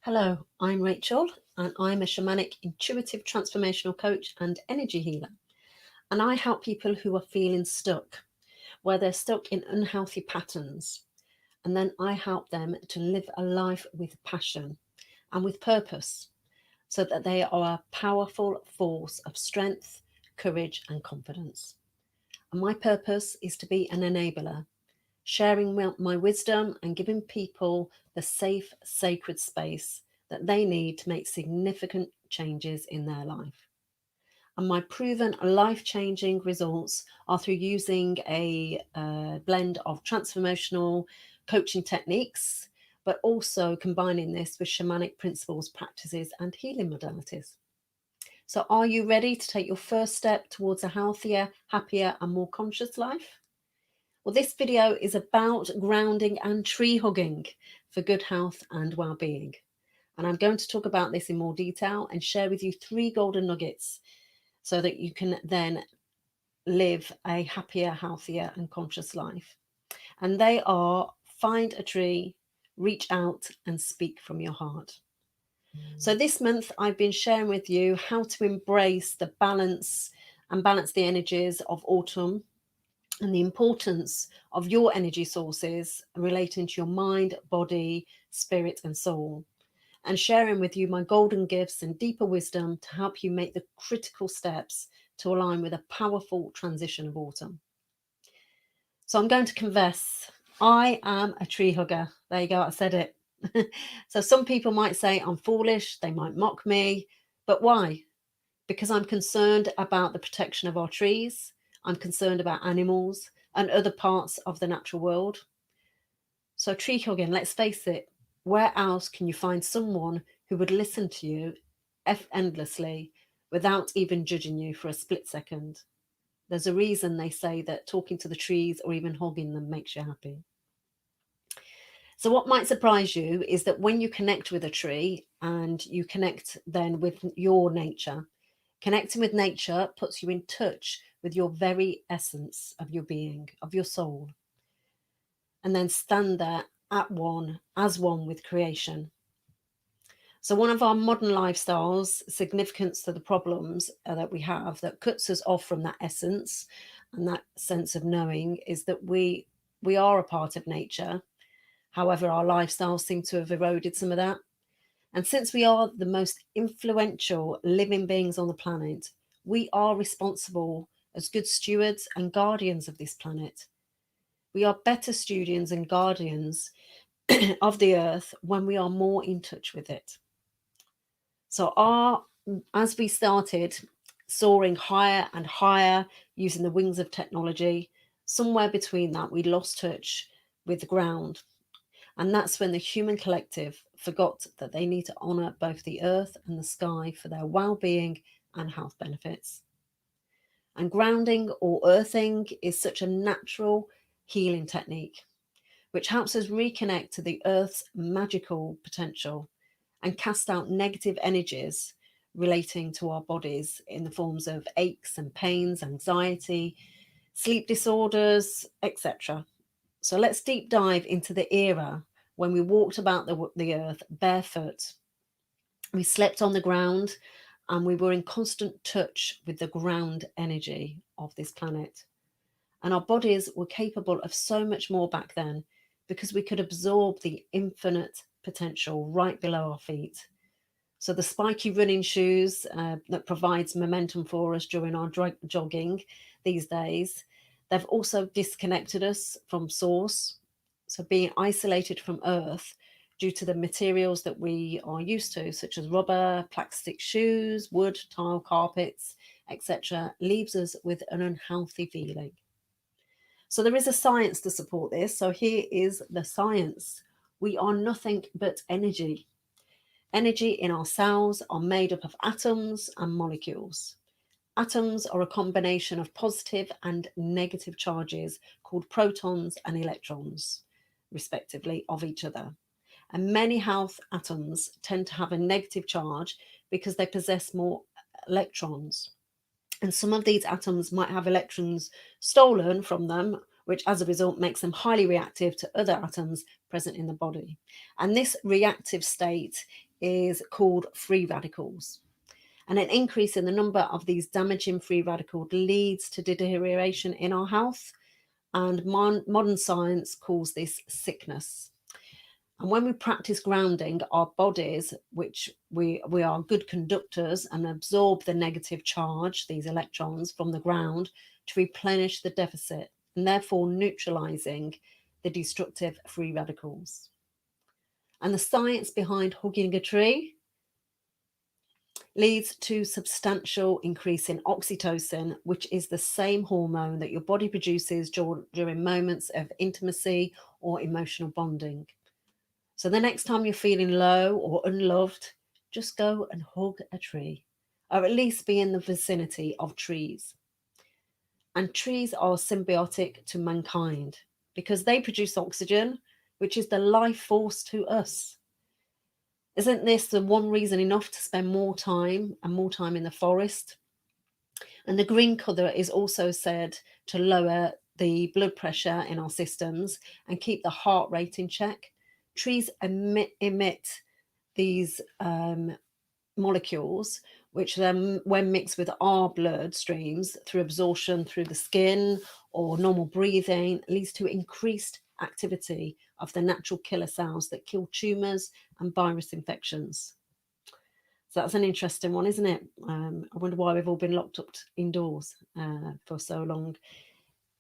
Hello, I'm Rachel, and I'm a shamanic intuitive transformational coach and energy healer. And I help people who are feeling stuck, where they're stuck in unhealthy patterns. And then I help them to live a life with passion and with purpose so that they are a powerful force of strength, courage, and confidence. And my purpose is to be an enabler, sharing my wisdom and giving people the safe, sacred space that they need to make significant changes in their life. And my proven life changing results are through using a blend of transformational coaching techniques, but also combining this with shamanic principles, practices, and healing modalities. So, are you ready to take your first step towards a healthier, happier, and more conscious life? Well, this video is about grounding and tree hugging for good health and well-being. And I'm going to talk about this in more detail and share with you 3 golden nuggets so that you can then live a happier, healthier, and conscious life. And they are: find a tree, reach out, and speak from your heart. So this month I've been sharing with you how to embrace the balance the energies of autumn and the importance of your energy sources relating to your mind, body, spirit, and soul, and sharing with you my golden gifts and deeper wisdom to help you make the critical steps to align with a powerful transition of autumn. So I'm going to confess, I am a tree hugger. There you go, I said it. So some people might say I'm foolish, they might mock me, but why? Because I'm concerned about the protection of our trees. I'm concerned about animals and other parts of the natural world. So, tree hugging, let's face it, where else can you find someone who would listen to you endlessly without even judging you for a split second? There's a reason they say that talking to the trees or even hugging them makes you happy. So, what might surprise you is that when you connect with a tree and you connect then with your nature, connecting with nature puts you in touch with your very essence of your being, of your soul, and then stand there as one with creation. So, one of our modern lifestyles, significance to the problems that we have that cuts us off from that essence and that sense of knowing is that we are a part of nature. However, our lifestyles seem to have eroded some of that. And since we are the most influential living beings on the planet, we are responsible as good stewards and guardians of this planet. We are better stewards and guardians of the earth when we are more in touch with it. So as we started soaring higher and higher using the wings of technology, somewhere between that we lost touch with the ground. And that's when the human collective forgot that they need to honour both the earth and the sky for their well-being and health benefits. And grounding or earthing is such a natural healing technique, which helps us reconnect to the earth's magical potential and cast out negative energies relating to our bodies in the forms of aches and pains, anxiety, sleep disorders, etc. So let's deep dive into the era when we walked about the earth barefoot. We slept on the ground and we were in constant touch with the ground energy of this planet. And our bodies were capable of so much more back then because we could absorb the infinite potential right below our feet. So the spiky running shoes that provides momentum for us during our jogging these days, they've also disconnected us from source. So being isolated from earth due to the materials that we are used to, such as rubber, plastic shoes, wood, tile carpets, etc., leaves us with an unhealthy feeling. So there is a science to support this. So here is the science. We are nothing but energy. Energy in our cells are made up of atoms and molecules. Atoms are a combination of positive and negative charges called protons and electrons, respectively, of each other. And many health atoms tend to have a negative charge because they possess more electrons. And some of these atoms might have electrons stolen from them, which as a result makes them highly reactive to other atoms present in the body. And this reactive state is called free radicals. And an increase in the number of these damaging free radicals leads to deterioration in our health. And modern science calls this sickness. And when we practice grounding, our bodies, which we are good conductors and absorb the negative charge, these electrons, from the ground to replenish the deficit, and therefore neutralizing the destructive free radicals. And the science behind hugging a tree leads to substantial increase in oxytocin, which is the same hormone that your body produces during moments of intimacy or emotional bonding. So the next time you're feeling low or unloved, just go and hug a tree, or at least be in the vicinity of trees. And trees are symbiotic to mankind because they produce oxygen, which is the life force to us. Isn't this the one reason enough to spend more time in the forest? And the green colour is also said to lower the blood pressure in our systems and keep the heart rate in check. Trees emit these molecules, which then, when mixed with our blood streams through absorption through the skin or normal breathing, leads to increased activity of the natural killer cells that kill tumours and virus infections. So that's an interesting one, isn't it? I wonder why we've all been locked up indoors for so long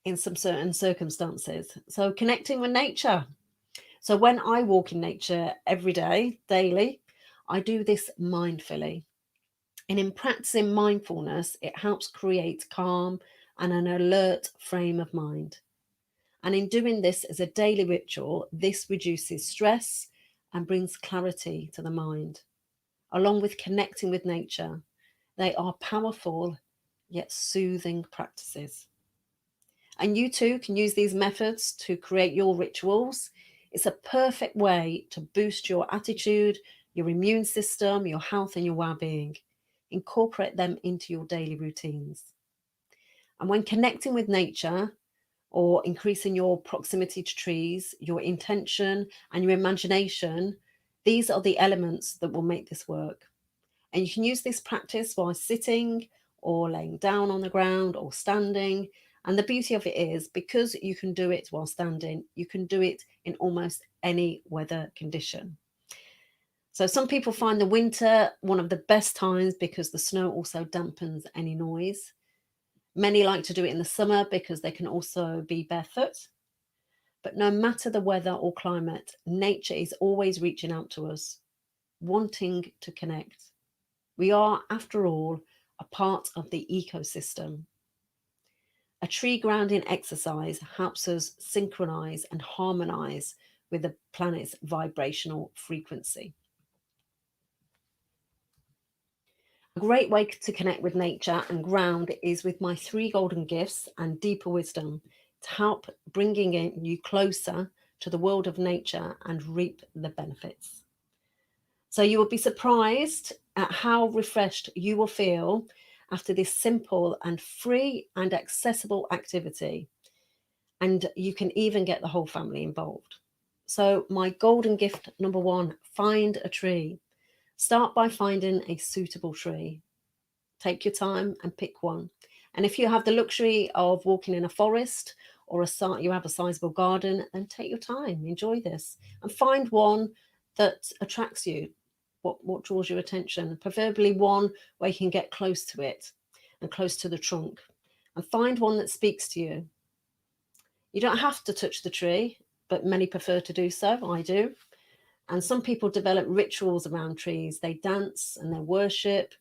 in some certain circumstances. So connecting with nature. So when I walk in nature every day, daily, I do this mindfully. And in practicing mindfulness, it helps create calm and an alert frame of mind. And in doing this as a daily ritual, this reduces stress and brings clarity to the mind. Along with connecting with nature, they are powerful yet soothing practices. And you too can use these methods to create your rituals. It's a perfect way to boost your attitude, your immune system, your health, and your well being. Incorporate them into your daily routines. And when connecting with nature or increasing your proximity to trees, your intention and your imagination, these are the elements that will make this work. And you can use this practice while sitting or laying down on the ground or standing. And the beauty of it is, because you can do it while standing, you can do it in almost any weather condition. So some people find the winter one of the best times because the snow also dampens any noise. Many like to do it in the summer because they can also be barefoot. But no matter the weather or climate, nature is always reaching out to us, wanting to connect. We are, after all, a part of the ecosystem. A tree grounding exercise helps us synchronize and harmonize with the planet's vibrational frequency. A great way to connect with nature and ground is with my 3 golden gifts and deeper wisdom to help bringing you closer to the world of nature and reap the benefits. So you will be surprised at how refreshed you will feel after this simple and free and accessible activity. And you can even get the whole family involved. So my golden gift number 1, find a tree. Start by finding a suitable tree. Take your time and pick one. And if you have the luxury of walking in a forest or you have a sizable garden, then take your time, enjoy this, and find one that attracts you. What draws your attention? Preferably one where you can get close to it and close to the trunk, and find one that speaks to you. You don't have to touch the tree, but many prefer to do so. I do. And some people develop rituals around trees. They dance and they worship,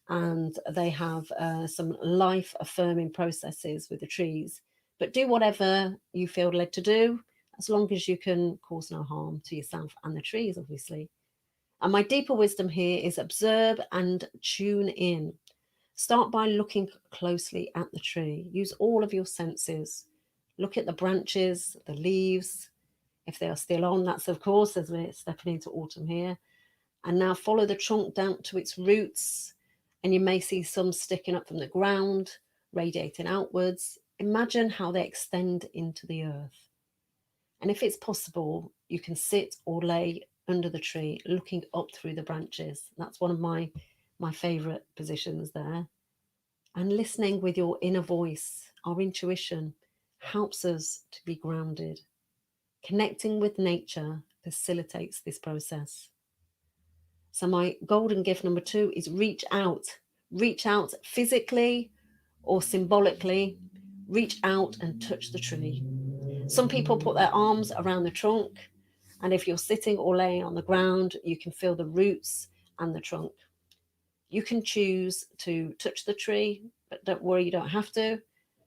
and they have some life affirming processes with the trees. But do whatever you feel led to do, as long as you can cause no harm to yourself and the trees, obviously. And my deeper wisdom here is observe and tune in. Start by looking closely at the tree. Use all of your senses. Look at the branches, the leaves, if they are still on, that's of course as we're stepping into autumn here. And now follow the trunk down to its roots, and you may see some sticking up from the ground, radiating outwards. Imagine how they extend into the earth. And if it's possible, you can sit or lay under the tree, looking up through the branches. That's one of my favorite positions there. And listening with your inner voice, our intuition, helps us to be grounded. Connecting with nature facilitates this process. So, my golden gift number 2 is reach out. Reach out physically or symbolically. Reach out and touch the tree. Some people put their arms around the trunk, and if you're sitting or laying on the ground, you can feel the roots and the trunk. You can choose to touch the tree, but don't worry, you don't have to.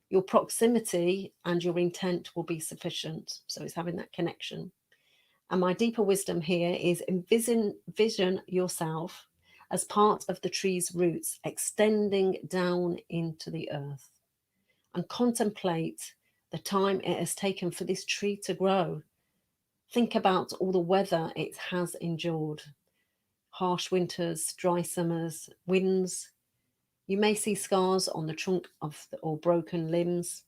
Your proximity and your intent will be sufficient. So it's having that connection. And my deeper wisdom here is envision yourself as part of the tree's roots extending down into the earth, and contemplate the time it has taken for this tree to grow. Think about all the weather it has endured: harsh winters, dry summers, winds. You may see scars on the trunk or broken limbs,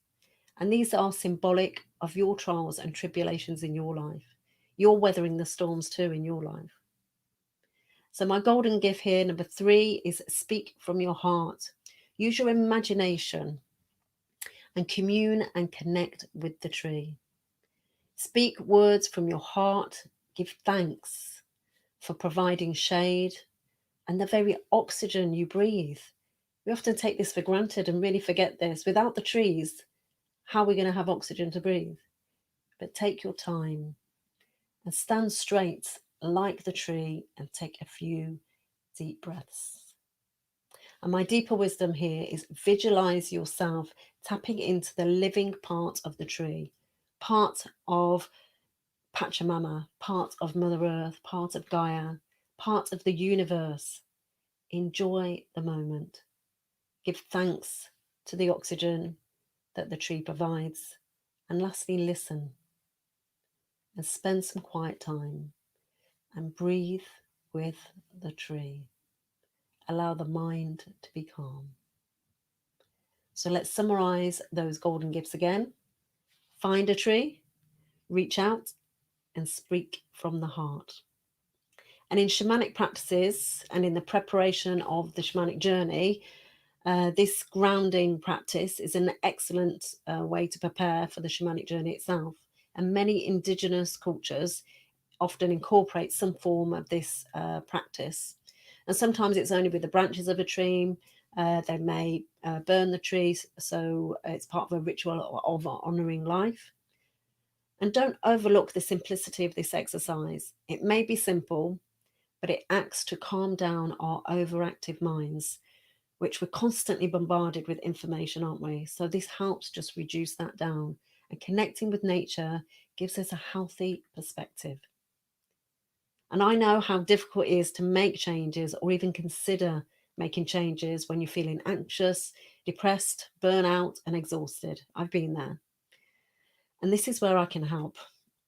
and these are symbolic of your trials and tribulations in your life. You're weathering the storms too in your life. So, my golden gift here, number 3, is speak from your heart. Use your imagination and commune and connect with the tree. Speak words from your heart. Give thanks for providing shade and the very oxygen you breathe. We often take this for granted and really forget this. Without the trees, how are we going to have oxygen to breathe? But take your time and stand straight like the tree and take a few deep breaths. And my deeper wisdom here is visualize yourself tapping into the living part of the tree, part of Pachamama, part of Mother Earth, part of Gaia, part of the universe. Enjoy the moment. Give thanks to the oxygen that the tree provides. And lastly, listen and spend some quiet time and breathe with the tree. Allow the mind to be calm. So let's summarize those golden gifts again. Find a tree, reach out, and speak from the heart. And in shamanic practices and in the preparation of the shamanic journey, this grounding practice is an excellent way to prepare for the shamanic journey itself. And many indigenous cultures often incorporate some form of this practice. And sometimes it's only with the branches of a tree. They may burn the trees, so it's part of a ritual of honouring life. And don't overlook the simplicity of this exercise. It may be simple, but it acts to calm down our overactive minds, which we're constantly bombarded with information, aren't we? So this helps just reduce that down. And connecting with nature gives us a healthy perspective. And I know how difficult it is to make changes or even consider making changes when you're feeling anxious, depressed, burnout, and exhausted. I've been there. And this is where I can help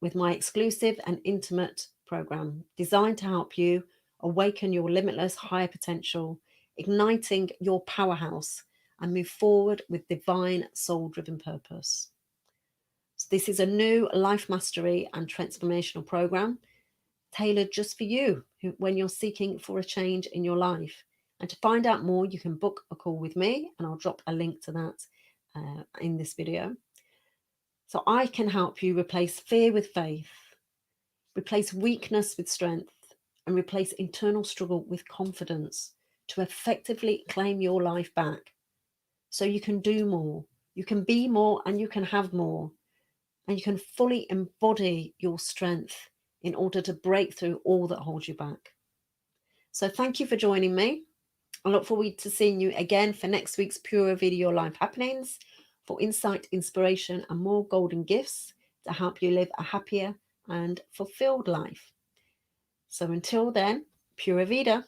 with my exclusive and intimate program designed to help you awaken your limitless higher potential, igniting your powerhouse, and move forward with divine soul driven purpose. So this is a new life mastery and transformational program tailored just for you when you're seeking for a change in your life. And to find out more, you can book a call with me, and I'll drop a link to that in this video. So I can help you replace fear with faith, replace weakness with strength, and replace internal struggle with confidence to effectively claim your life back. So you can do more, you can be more, and you can have more. And you can fully embody your strength in order to break through all that holds you back. So thank you for joining me. I look forward to seeing you again for next week's Pura Vida Your Life happenings, for insight, inspiration, and more golden gifts to help you live a happier and fulfilled life. So until then, Pura Vida.